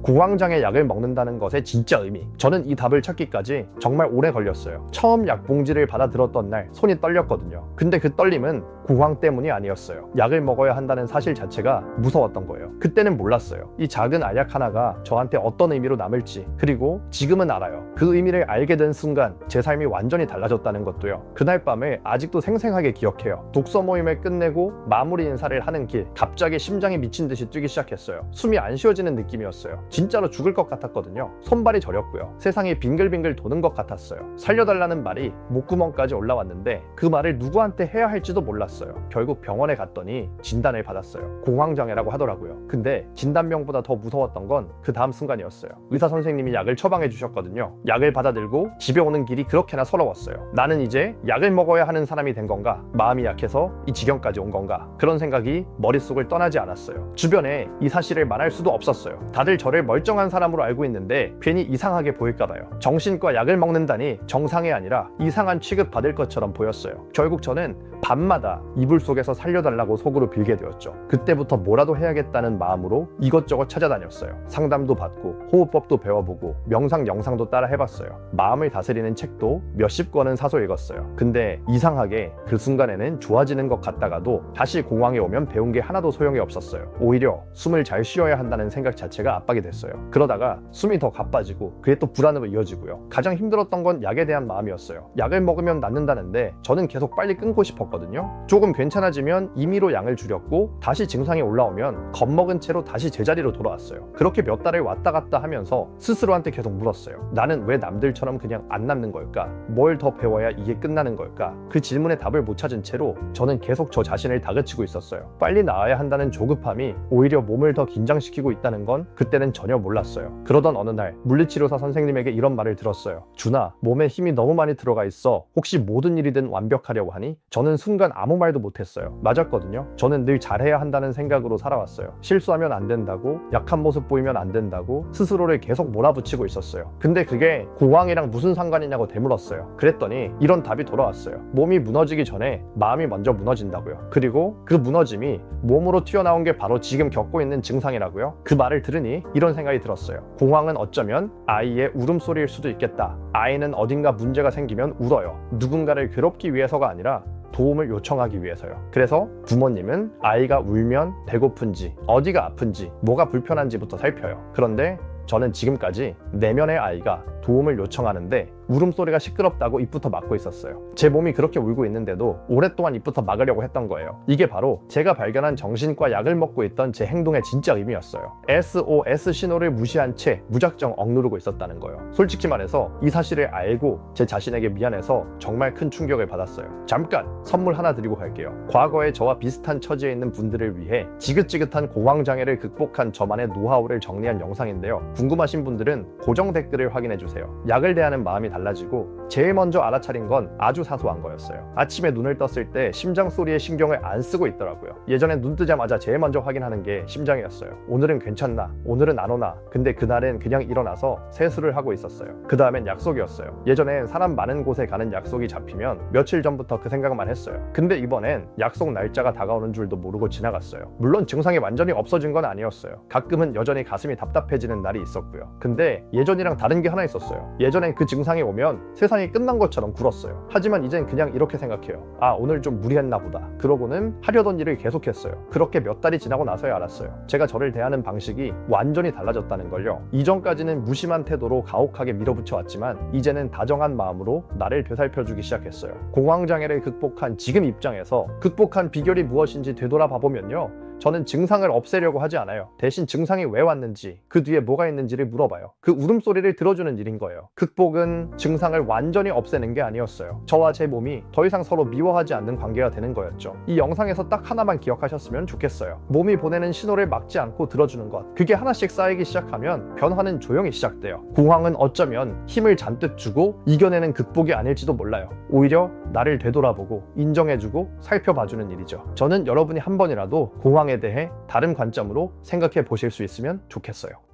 공황장애 약을 먹는다는 것의 진짜 의미, 저는 이 답을 찾기까지 정말 오래 걸렸어요. 처음 약봉지를 받아 들었던 날 손이 떨렸거든요. 근데 그 떨림은 공황 때문이 아니었어요. 약을 먹어야 한다는 사실 자체가 무서웠던 거예요. 그때는 몰랐어요. 이 작은 알약 하나가 저한테 어떤 의미로 남을지. 그리고 지금은 알아요. 그 의미를 알게 된 순간 제 삶이 완전히 달라졌다는 것도요. 그날 밤을 아직도 생생하게 기억해요. 독서 모임을 끝내고 마무리 인사를 하는 길, 갑자기 심장이 미친 듯이 뛰기 시작했어요. 숨이 안 쉬어지는 느낌이었어요. 진짜로 죽을 것 같았거든요. 손발이 저렸고요. 세상이 빙글빙글 도는 것 같았어요. 살려달라는 말이 목구멍까지 올라왔는데 그 말을 누구한테 해야 할지도 몰랐어요. 결국 병원에 갔더니 진단을 받았어요. 공황장애라고 하더라고요. 근데 진단명보다 더 무서웠던 건 그 다음 순간이었어요. 의사 선생님이 약을 처방해 주셨거든요. 약을 받아들고 집에 오는 길이 그렇게나 서러웠어요. 나는 이제 약을 먹어야 하는 사람이 된 건가? 마음이 약해서 이 지경까지 온 건가? 그런 생각이 머릿속을 떠나지 않았어요. 주변에 이 사실을 말할 수도 없었어요. 다들 저를 멀쩡한 사람으로 알고 있는데 괜히 이상하게 보일까봐요. 정신과 약을 먹는다니 정상이 아니라 이상한 취급받을 것처럼 보였어요. 결국 저는 밤마다 이불 속에서 살려달라고 속으로 빌게 되었죠. 그때부터 뭐라도 해야겠다는 마음으로 이것저것 찾아다녔어요. 상담도 받고 호흡법도 배워보고 명상 영상도 따라 해봤어요. 마음을 다스리는 책도 몇십 권은 사서 읽었어요. 근데 이상하게 그 순간에는 좋아지는 것 같다가도 다시 공황에 오면 배운 게 하나도 소용이 없었어요. 오히려 숨을 잘 쉬어야 한다는 생각 자체가 압박이 됐어요. 그러다가 숨이 더 가빠지고 그게 또 불안으로 이어지고요. 가장 힘들었던 건 약에 대한 마음이었어요. 약을 먹으면 낫는다는데 저는 계속 빨리 끊고 싶었거든요. 조금 괜찮아지면 임의로 양을 줄였고 다시 증상이 올라오면 겁먹은 채로 다시 제자리로 돌아왔어요. 그렇게 몇 달을 왔다 갔다 하면서 스스로한테 계속 물었어요. 나는 왜 남들처럼 그냥 안 낫는 걸까? 뭘 더 배워야 이게 끝나는 걸까? 그 질문에 답을 못 찾은 채로 저는 계속 저 자신을 다그치고 있었어요. 빨리 나아야 한다는 조급함이 오히려 몸을 더 긴장시키고 있다는 건 그때는 전혀 몰랐어요. 그러던 어느 날 물리치료사 선생님에게 이런 말을 들었어요. 준아, 몸에 힘이 너무 많이 들어가 있어. 혹시 모든 일이든 완벽하려고 하니? 저는 순간 아무 말도 못했어요. 맞았거든요. 저는 늘 잘해야 한다는 생각으로 살아왔어요. 실수하면 안 된다고, 약한 모습 보이면 안 된다고 스스로를 계속 몰아붙이고 있었어요. 근데 그게 공황이랑 무슨 상관이냐고 되물었어요. 그랬더니 이런 답이 돌아왔어요. 몸이 무너지기 전에 마음이 먼저 무너진다고요. 그리고 그 무너짐이 몸으로 튀어나온 게 바로 지금 겪고 있는 증상이라고요. 그 말을 들으니 이런 생각이 들었어요. 공황은 어쩌면 아이의 울음소리일 수도 있겠다. 아이는 어딘가 문제가 생기면 울어요. 누군가를 괴롭기 위해서가 아니라 도움을 요청하기 위해서요. 그래서 부모님은 아이가 울면 배고픈지, 어디가 아픈지, 뭐가 불편한지부터 살펴요. 그런데 저는 지금까지 내면의 아이가 도움을 요청하는데 울음소리가 시끄럽다고 입부터 막고 있었어요. 제 몸이 그렇게 울고 있는데도 오랫동안 입부터 막으려고 했던 거예요. 이게 바로 제가 발견한 정신과 약을 먹고 있던 제 행동의 진짜 의미였어요. SOS 신호를 무시한 채 무작정 억누르고 있었다는 거예요. 솔직히 말해서 이 사실을 알고 제 자신에게 미안해서 정말 큰 충격을 받았어요. 잠깐 선물 하나 드리고 갈게요. 과거에 저와 비슷한 처지에 있는 분들을 위해 지긋지긋한 공황장애를 극복한 저만의 노하우를 정리한 영상인데요. 궁금하신 분들은 고정 댓글을 확인해주세요. 약을 대하는 마음이 달라지고 제일 먼저 알아차린 건 아주 사소한 거였어요. 아침에 눈을 떴을 때 심장 소리에 신경을 안 쓰고 있더라고요. 예전엔 눈 뜨자마자 제일 먼저 확인하는 게 심장이었어요. 오늘은 괜찮나? 오늘은 안 오나? 근데 그날은 그냥 일어나서 세수를 하고 있었어요. 그 다음엔 약속이었어요. 예전엔 사람 많은 곳에 가는 약속이 잡히면 며칠 전부터 그 생각만 했어요. 근데 이번엔 약속 날짜가 다가오는 줄도 모르고 지나갔어요. 물론 증상이 완전히 없어진 건 아니었어요. 가끔은 여전히 가슴이 답답해지는 날이 있었고요. 근데 예전이랑 다른 게 하나 있었어요. 예전엔 그 증상이 오면 세상이 끝난 것처럼 굴었어요. 하지만 이젠 그냥 이렇게 생각해요. 아, 오늘 좀 무리했나 보다. 그러고는 하려던 일을 계속했어요. 그렇게 몇 달이 지나고 나서야 알았어요. 제가 저를 대하는 방식이 완전히 달라졌다는 걸요. 이전까지는 무심한 태도로 가혹하게 밀어붙여 왔지만 이제는 다정한 마음으로 나를 되살펴주기 시작했어요. 공황장애를 극복한 지금 입장에서 극복한 비결이 무엇인지 되돌아봐보면요. 저는 증상을 없애려고 하지 않아요. 대신 증상이 왜 왔는지, 그 뒤에 뭐가 있는지를 물어봐요. 그 울음소리를 들어주는 일인 거예요. 극복은 증상을 완전히 없애는 게 아니었어요. 저와 제 몸이 더 이상 서로 미워하지 않는 관계가 되는 거였죠. 이 영상에서 딱 하나만 기억하셨으면 좋겠어요. 몸이 보내는 신호를 막지 않고 들어주는 것. 그게 하나씩 쌓이기 시작하면 변화는 조용히 시작돼요. 공황은 어쩌면 힘을 잔뜩 주고 이겨내는 극복이 아닐지도 몰라요. 오히려 나를 되돌아보고 인정해주고 살펴봐주는 일이죠. 저는 여러분이 한 번이라도 공황에 대해 다른 관점으로 생각해 보실 수 있으면 좋겠어요.